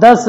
10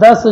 10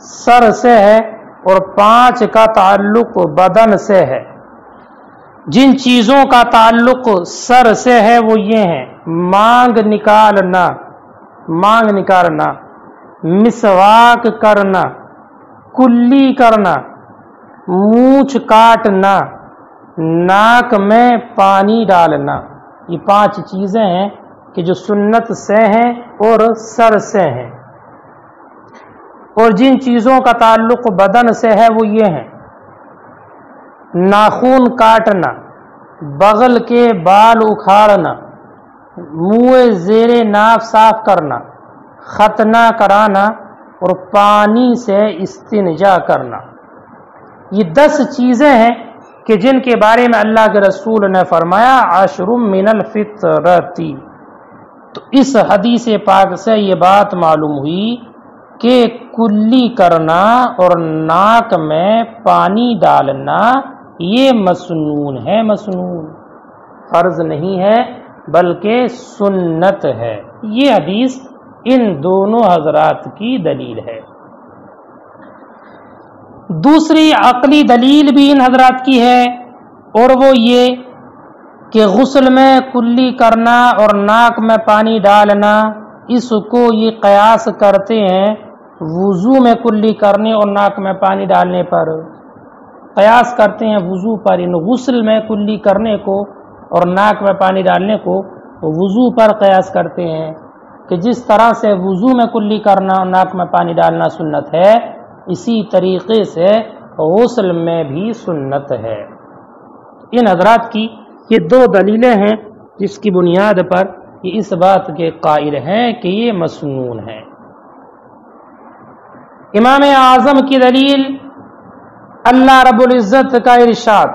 سر سے ہے اور 5 کا تعلق بدن سے ہے۔ جن چیزوں کا تعلق سر سے ہے وہ یہ ہیں: مانگ نکالنا، مسواک کرنا، کلی کرنا، مونچھ کاٹنا، ناک میں پانی ڈالنا۔ یہ 5 چیزیں ہیں کہ جو سنت سے ہیں اور سر سے ہیں۔ اور جن چیزوں کا تعلق بدن سے ہے وہ یہ ہیں: ناخن کاٹنا، بغل کے بال اکھاڑنا، منہ زیر ناف صاف کرنا، ختنہ کرانا اور پانی سے استنجا کرنا۔ یہ 10 چیزیں ہیں کہ جن کے بارے میں اللہ کے رسول نے فرمایا 10 من الفطرتی۔ تو اس حدیث پاک سے یہ بات معلوم ہوئی کہ کلی کرنا اور ناک میں پانی ڈالنا یہ مسنون ہے، مسنون، فرض نہیں ہے بلکہ سنت ہے۔ یہ حدیث ان دونوں حضرات کی دلیل ہے۔ دوسری عقلی دلیل بھی ان حضرات کی ہے، اور وہ یہ کہ غسل میں کلی کرنا اور ناک میں پانی ڈالنا، اس کو یہ قیاس کرتے ہیں وضو میں کلی کرنے اور ناک میں پانی ڈالنے پر، قیاس کرتے ہیں وضو پر۔ ان غسل میں کلی کرنے کو اور ناک میں پانی ڈالنے کو وضو پر قیاس کرتے ہیں کہ جس طرح سے وضو میں کلی کرنا اور ناک میں پانی ڈالنا سنت ہے، اسی طریقے سے غسل میں بھی سنت ہے۔ ان حضرات کی یہ 2 دلیلیں ہیں جس کی بنیاد پر یہ اس بات کے قائل ہیں کہ یہ مسنون ہے۔ امام اعظم کی دلیل اللہ رب العزت کا ارشاد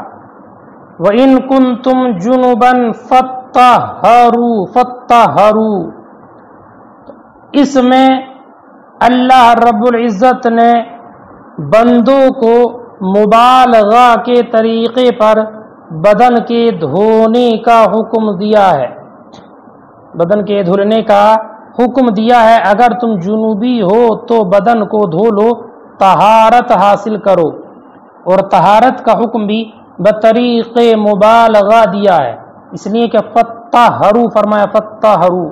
وَإِن كُنتُمْ جُنُبًا فَطَّهَّرُوا، اس میں اللہ رب العزت نے بندوں کو مبالغہ کے طریقے پر بدن کے دھونے کا حکم دیا ہے، بدن کے دھلنے کا حکم دیا ہے۔ اگر تم جنوبی ہو تو بدن کو دھو لو، طہارت حاصل کرو، اور طہارت کا حکم بھی بطریق مبالغہ دیا ہے، اس لیے کہ فطہروا فرمایا، فطہروا،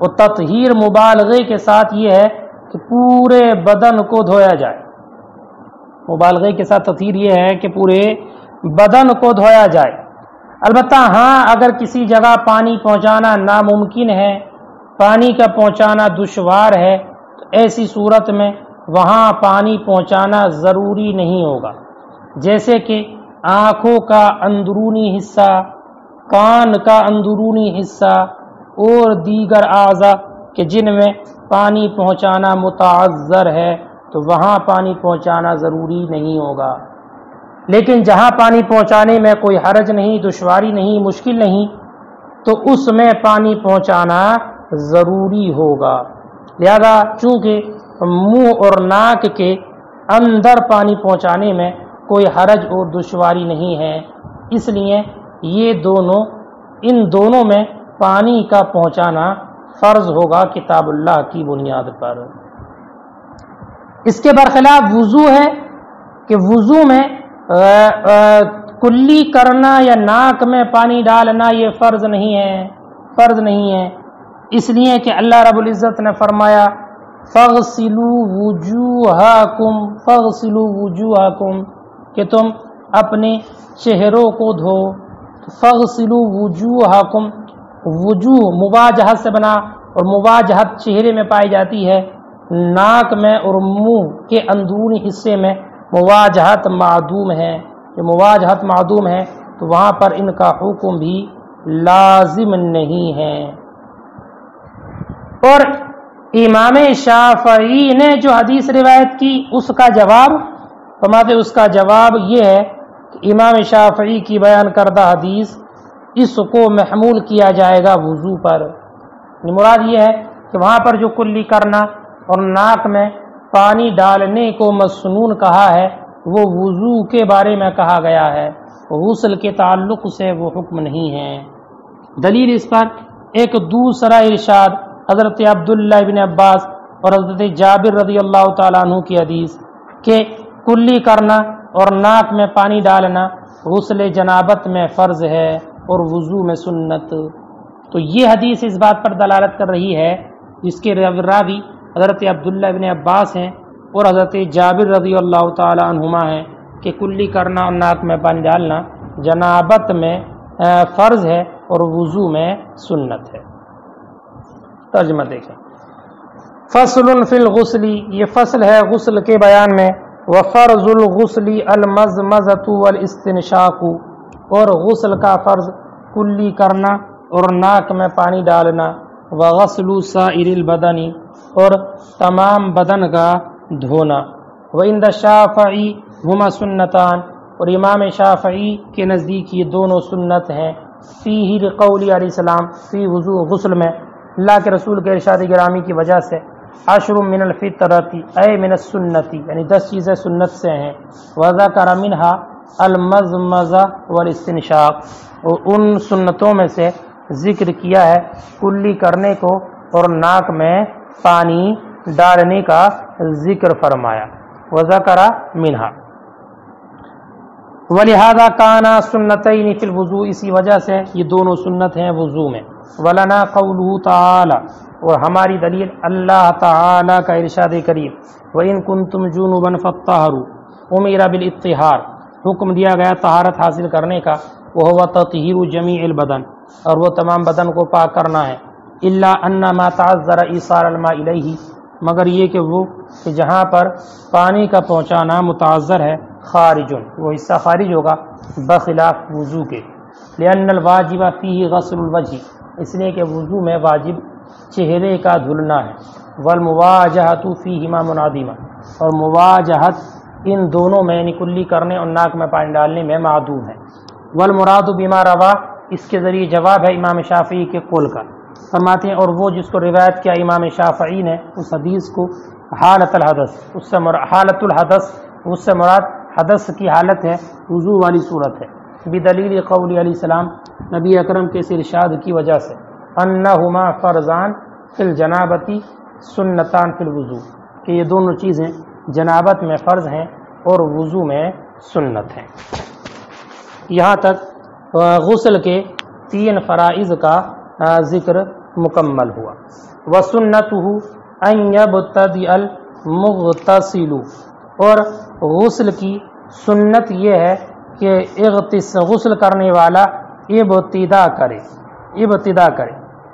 اور تطہیر مبالغے کے ساتھ یہ ہے کہ پورے بدن کو دھویا جائے، مبالغے کے ساتھ تطہیر یہ ہے کہ پورے بدن کو دھویا جائے۔ البتہ ہاں اگر کسی جگہ پانی پہنچانا ناممکن ہے، پانی کا پہنچانا دشوار ہے، تو ایسی صورت میں وہاں پانی پہنچانا ضروری نہیں ہوگا، جیسے کہ آنکھوں کا اندرونی حصہ، کان کا اندرونی حصہ اور دیگر اعضاء کہ جن میں پانی پہنچانا متعذر ہے، تو وہاں پانی پہنچانا ضروری نہیں ہوگا۔ لیکن جہاں پانی پہنچانے میں کوئی حرج نہیں، دشواری نہیں، مشکل نہیں، تو اس میں پانی پہنچانا ضروری ہوگا۔ لہذا چونکہ منہ اور ناک کے اندر پانی پہنچانے میں کوئی حرج اور دشواری نہیں ہے، اس لیے ان دونوں میں پانی کا پہنچانا فرض ہوگا کتاب اللہ کی بنیاد پر۔ اس کے برخلاف وضو ہے کہ وضو میں کلی کرنا یا ناک میں پانی ڈالنا یہ فرض نہیں ہے، اس لیے کہ اللہ رب العزت نے فرمایا فَاغْسِلُوا وُجُوهَكُمْ کہ تم اپنے چہروں کو دھو۔ فَاغْسِلُوا وُجُوهَكُمْ، وجوہ مواجہت سے بنا، اور مواجہت چہرے میں پائی جاتی ہے، ناک میں اور منہ کے اندرونی حصے میں مواجہت معدوم ہے۔ یہ مواجہت معدوم ہے تو وہاں پر ان کا حکم بھی لازم نہیں ہے۔ اور امام شافعی نے جو حدیث روایت کی اس کا جواب فرماتے، اس کا جواب یہ ہے کہ امام شافعی کی بیان کردہ حدیث اس کو محمول کیا جائے گا وضو پر۔ مراد یہ ہے کہ وہاں پر جو کلی کرنا اور ناک میں پانی ڈالنے کو مسنون کہا ہے وہ وضو کے بارے میں کہا گیا ہے، غسل کے تعلق سے وہ حکم نہیں ہے۔ دلیل اس پر ایک دوسرا ارشاد حضرت عبداللہ بن عباس اور حضرت جابر رضی اللہ تعالیٰ عنہ کی حدیث کہ کلی کرنا اور ناک میں پانی ڈالنا غسل جنابت میں فرض ہے اور وضو میں سنت۔ تو یہ حدیث اس بات پر دلالت کر رہی ہے جس کے راوی حضرت عبداللہ بن عباس ہیں اور حضرت جابر رضی اللہ تعالی عنہما ہیں کہ کلی کرنا اور ناک میں پانی ڈالنا جنابت میں فرض ہے اور وضو میں سنت ہے۔ ترجمہ دیکھیں، فصل فی الغسل، یہ فصل ہے غسل کے بیان میں۔ وفرض الغسل المضمضۃ والاستنشاق، اور غسل کا فرض کلی کرنا اور ناک میں پانی ڈالنا۔ وغسل سائر البدن، اور تمام بدن کا دھونا۔ وعند الشافعی ہما سنتان، اور امام شافعی کے نزدیک یہ دونوں سنت ہیں۔ فیہ لقول علیہ السلام، فی وضو غسل میں اللہ کے رسول کے ارشاد گرامی کی وجہ سے، عشر من الفطرۃ اے من السنتی، یعنی 10 چیزیں سنت سے ہیں۔ وذکر منہا المضمضہ والاستنشاق، اور ان سنتوں میں سے ذکر کیا ہے کلی کرنے کو اور ناک میں پانی ڈالنے کا ذکر فرمایا۔ وذکر منہا ولہذا کانا سنتین فی الوضوء، اسی وجہ سے یہ دونوں سنت ہیں وضو میں۔ ولنا قولہ تعالی، اور ہماری دلیل اللہ تعالی کا ارشاد کریم، وَإِن كُنتُمْ جُنُبًا فَاطَّهَّرُوا، امر بالاطہار، حکم دیا گیا طہارت حاصل کرنے کا، وَهُوَ تَطْهِيرُ جَمِيعِ الْبَدَنِ، اور وہ تمام بدن کو پاک کرنا ہے۔ إِلَّا أَنَّ مَا تَعَذَّرَ إِيصَالُ الْمَاءِ إِلَيْهِ، مگر یہ کہ وہ کہ جہاں پر پانی کا پہنچانا متعذر ہے، خارجن، وہ حصہ خارج ہوگا بخلاف وضو کے۔ لأن الواجب فیہ غسل الوجہ، اس لیے کہ وضو میں واجب چہرے کا دھلنا ہے۔ والمواجہۃ فیہما منعدمہ، اور مواجہت ان دونوں میں یعنی کلی کرنے اور ناک میں پانی ڈالنے میں معدوم ہے۔ والمراد بما روا، اس کے ذریعے جواب ہے امام شافعی کے قول کا۔ فرماتے ہیں اور وہ جس کو روایت کیا امام شافعی نے اس حدیث کو حالت الحدث، اس سے حالت الحدث، اس سے مراد حدث کی حالت ہے، وضو والی صورت ہے۔ بدلیل قول علیہ السلام، نبی اکرم کے ارشاد کی وجہ سے، انہما فرضان فی الجنابتی سنتان فی الوضو، کہ یہ دونوں چیزیں جنابت میں فرض ہیں اور وضو میں سنت ہیں۔ یہاں تک غسل کے 3 فرائض کا ذکر مکمل ہوا۔ وَسُنَّتُهُ أَن يَبْتَدِئَ الْمُغْتَسِلُ، اور غسل کی سنت یہ ہے کہ غسل کرنے والا ابتدا کرے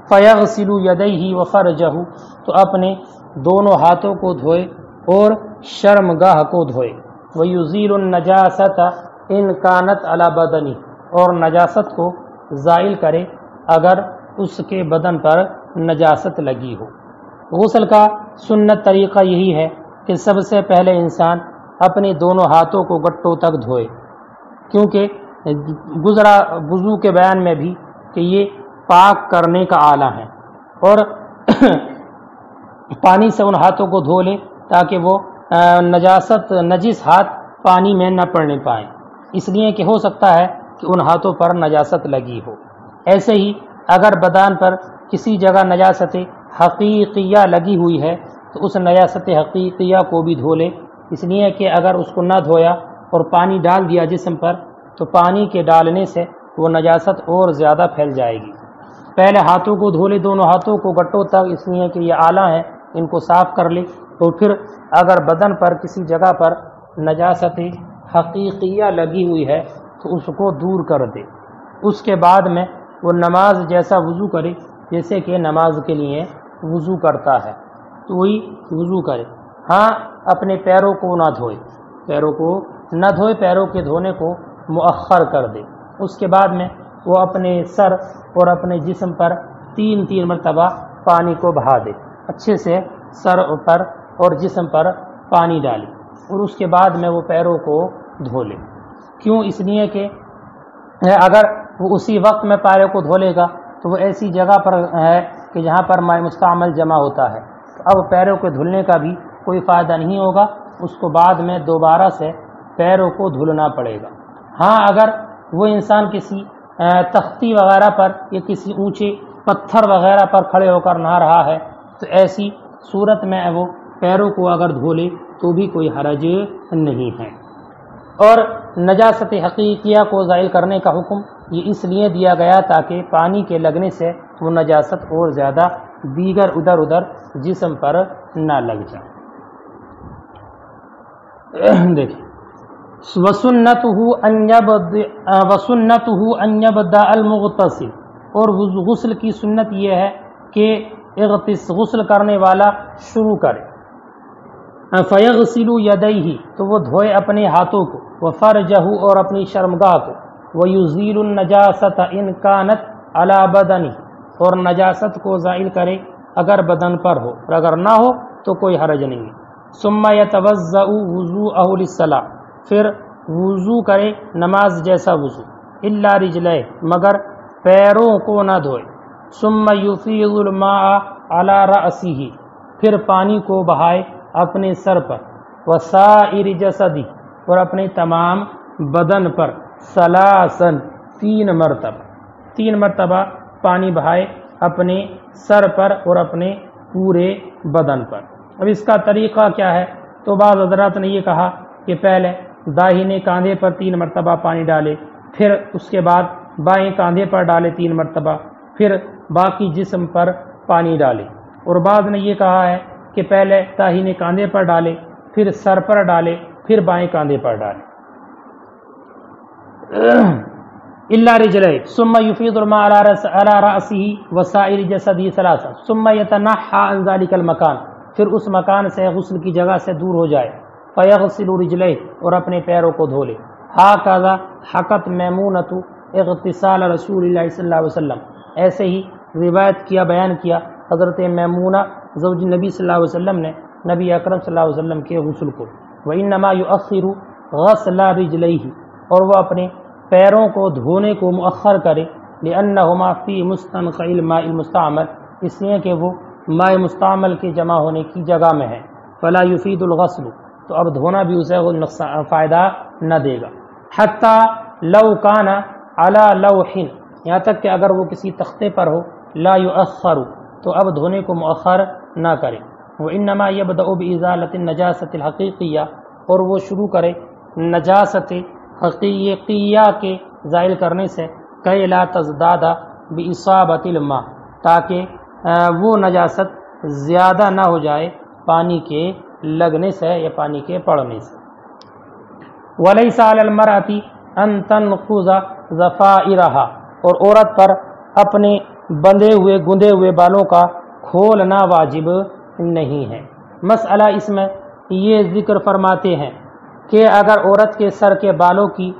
فَيَغْسِلُ يَدَيْهِ وَفَرْجَهُ، تو اپنے دونوں ہاتھوں کو دھوئے اور شرمگاہ کو دھوئے۔ وَيُزِيلُ النَّجَاسَةَ إِن كَانَتْ عَلَى بَدَنِهِ، اور نجاست کو زائل کرے اگر اس کے بدن پر نجاست لگی ہو۔ غسل کا سنت طریقہ یہی ہے کہ سب سے پہلے انسان اپنے دونوں ہاتھوں کو گٹوں تک دھوئے، کیونکہ گزرا وضو کے بیان میں بھی کہ یہ پاک کرنے کا آلہ ہے، اور پانی سے ان ہاتھوں کو دھو لے تاکہ وہ نجس ہاتھ پانی میں نہ پڑنے پائیں، اس لیے کہ ہو سکتا ہے کہ ان ہاتھوں پر نجاست لگی ہو۔ ایسے ہی اگر بدن پر کسی جگہ نجاست حقیقیہ لگی ہوئی ہے تو اس نجاست حقیقیہ کو بھی دھو لے، اس لیے کہ اگر اس کو نہ دھویا اور پانی ڈال دیا جسم پر تو پانی کے ڈالنے سے وہ نجاست اور زیادہ پھیل جائے گی۔ پہلے ہاتھوں کو دھو لے، دونوں ہاتھوں کو گٹوں تک، اس لیے کہ یہ آلہ ہیں، ان کو صاف کر لے، اور پھر اگر بدن پر کسی جگہ پر نجاست حقیقیہ لگی ہوئی ہے تو اس کو دور کر دے۔ اس کے بعد میں وہ نماز جیسا وضو کرے جیسے کہ نماز کے لیے وضو کرتا ہے، تو وہی وضو کرے۔ ہاں، اپنے پیروں کو نہ دھوئے، پیروں کے دھونے کو مؤخر کر دے۔ اس کے بعد میں وہ اپنے سر اور اپنے جسم پر 3 مرتبہ پانی کو بہا دے، اچھے سے سر پر اور جسم پر پانی ڈالے، اور اس کے بعد میں وہ پیروں کو دھو لے۔ کیوں؟ اس لیے کہ اگر وہ اسی وقت میں پیروں کو دھو لے گا تو وہ ایسی جگہ پر ہے کہ جہاں پر ماء مستعمل جمع ہوتا ہے، تو اب پیروں کو دھلنے کا بھی کوئی فائدہ نہیں ہوگا، اس کو بعد میں دوبارہ سے پیروں کو دھلنا پڑے گا۔ ہاں، اگر وہ انسان کسی تختی وغیرہ پر یا کسی اونچے پتھر وغیرہ پر کھڑے ہو کر نہا رہا ہے تو ایسی صورت میں وہ پیروں کو اگر دھو لے تو بھی کوئی حرج نہیں ہے۔ اور نجاست حقیقیہ کو زائل کرنے کا حکم یہ اس لیے دیا گیا تاکہ پانی کے لگنے سے وہ نجاست اور زیادہ دیگر ادھر جسم پر نہ لگ جائے۔ دیکھیں وَسُنَّتُهُ أَنْ يَبْدَأَ الْمُغْتَسِلُ، اور غسل کی سنت یہ ہے کہ غسل کرنے والا شروع کرے۔ فَيَغْسِلُ يَدَيْهِ، تو وہ دھوئے اپنے ہاتھوں کو، وَفَرْجَهُ، اور اپنی شرمگاہ کو، وَيُزِيلُ النَّجَاسَةَ إِنْ كَانَتْ عَلَى بَدَنِهِ، اور نجاست کو زائل کرے اگر بدن پر ہو، اور اگر نہ ہو تو کوئی حرج نہیں ہے۔ ثم يتوضأ وضوءه للصلاة، پھر وضو کرے نماز جیسا وضو، الا رجليه، مگر پیروں کو نہ دھوئے۔ ثم يفيض الماء على رأسه، پھر پانی کو بہائے اپنے سر پر، وسائر جسدی، اور اپنے تمام بدن پر، ثلاثاً، 3 مرتبہ پانی بہائے اپنے سر پر اور اپنے پورے بدن پر۔ اب اس کا طریقہ کیا ہے؟ تو بعض حضرات نے یہ کہا کہ پہلے داہنے کاندھے پر 3 مرتبہ پانی ڈالے، پھر اس کے بعد بائیں کاندھے پر ڈالے 3 مرتبہ، پھر باقی جسم پر پانی ڈالے۔ اور بعض نے یہ کہا ہے کہ پہلے داہنے کاندھے پر ڈالے، پھر سر پر ڈالے، پھر بائیں کاندھے پر ڈالے۔ الا رجليه ثم يفيض الماء على رأسه وسائر جسده ثلاثا ثم يتنحى عن ذلك المكان، پھر اس مکان سے غسل کی جگہ سے دور ہو جائے۔ فيغسل رجليه، اور اپنے پیروں کو دھو لے۔ هكذا حکت میمونۃ اغتسال رسول اللہ صلی اللہ علیہ وسلم، ایسے ہی روایت کیا، بیان کیا حضرت میمونہ زوج نبی صلی اللہ علیہ وسلم نے نبی اکرم صلی اللہ علیہ وسلم کے غسل کو۔ وانما يؤخر غسل رجليه، اور وہ اپنے پیروں کو دھونے کو مؤخر کرے، لأنهما في مستنقع الماء المستعمل، اس لیے کہ وہ ماء مستعمل کے جمع ہونے کی جگہ میں ہے۔ فلا يفيد الغسل، تو اب دھونا بھی اسے فائدہ نہ دے گا۔ حتی لو کان علی لوح، یہاں تک کہ اگر وہ کسی تختے پر ہو، لا یؤخر، تو اب دھونے کو مؤخر نہ کرے۔ وانما یبدأ بازالۃ النجاسۃ الحقیقیہ، اور وہ شروع کرے نجاست حقیقیہ کے زائل کرنے سے، کہ لا تزداد باصابۃ الماء، تاکہ وہ نجاست زیادہ نہ ہو جائے پانی کے لگنے سے یا پانی کے پڑنے سے۔ وَلَيْسَ عَلَى الْمَرْأَةِ أَن تَنْقُضَ ضَفَائِرَهَا، اور عورت پر اپنے گندے ہوئے بالوں کا کھولنا واجب نہیں ہے۔ مسئلہ اس میں یہ ذکر فرماتے ہیں کہ اگر عورت کے سر کے بالوں کی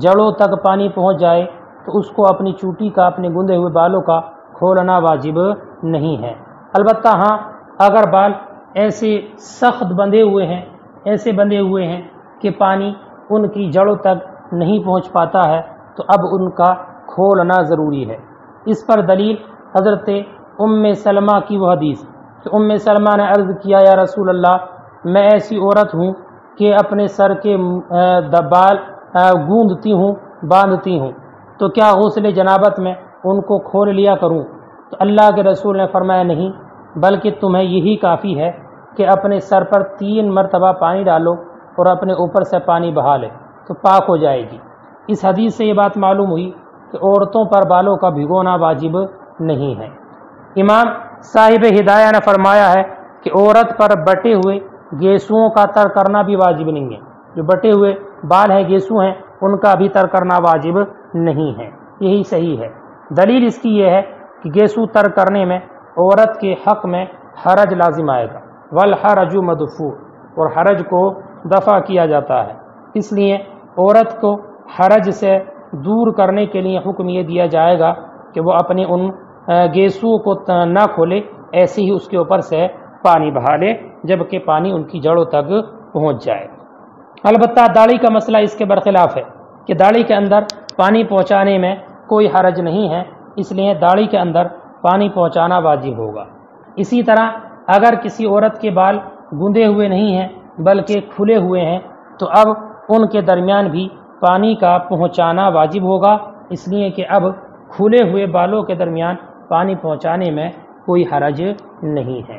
جڑوں تک پانی پہنچ جائے تو اس کو اپنی چوٹی کا، اپنے گندے ہوئے بالوں کا کھولنا واجب نہیں ہے۔ البتہ ہاں، اگر بال ایسے سخت بندھے ہوئے ہیں کہ پانی ان کی جڑوں تک نہیں پہنچ پاتا ہے تو اب ان کا کھولنا ضروری ہے۔ اس پر دلیل حضرت سلمہ کی وہ حدیث کہ سلمہ نے عرض کیا، یا رسول اللہ، میں ایسی عورت ہوں کہ اپنے سر کے بال گوندتی ہوں، باندھتی ہوں، تو کیا غسل جنابت میں ان کو کھول لیا کروں؟ تو اللہ کے رسول نے فرمایا نہیں، بلکہ تمہیں یہی کافی ہے کہ اپنے سر پر 3 مرتبہ پانی ڈالو اور اپنے اوپر سے پانی بہا لے تو پاک ہو جائے گی۔ اس حدیث سے یہ بات معلوم ہوئی کہ عورتوں پر بالوں کا بھگونا واجب نہیں ہے۔ امام صاحب ہدایہ نے فرمایا ہے کہ عورت پر بٹے ہوئے گیسوؤں کا تر کرنا بھی واجب نہیں ہے۔ جو بٹے ہوئے بال ہیں، گیسو ہیں، ان کا بھی تر کرنا واجب نہیں ہے۔ یہی صحیح ہے۔ دلیل اس کی یہ ہے کہ گیسو تر کرنے میں عورت کے حق میں حرج لازم آئے گا، والحرج مدفوع، اور حرج کو دفع کیا جاتا ہے۔ اس لیے عورت کو حرج سے دور کرنے کے لیے حکم یہ دیا جائے گا کہ وہ اپنے ان گیسوؤں کو نہ کھولے، ایسے ہی اس کے اوپر سے پانی بہا لے جبکہ پانی ان کی جڑوں تک پہنچ جائے۔ البتہ داڑھی کا مسئلہ اس کے برخلاف ہے کہ داڑھی کے اندر پانی پہنچانے میں کوئی حرج نہیں ہے، اس لیے داڑھی کے اندر پانی پہنچانا واجب ہوگا۔ اسی طرح اگر کسی عورت کے بال گندے ہوئے نہیں ہیں بلکہ کھلے ہوئے ہیں تو اب ان کے درمیان بھی پانی کا پہنچانا واجب ہوگا، اس لیے کہ اب کھلے ہوئے بالوں کے درمیان پانی پہنچانے میں کوئی حرج نہیں ہے۔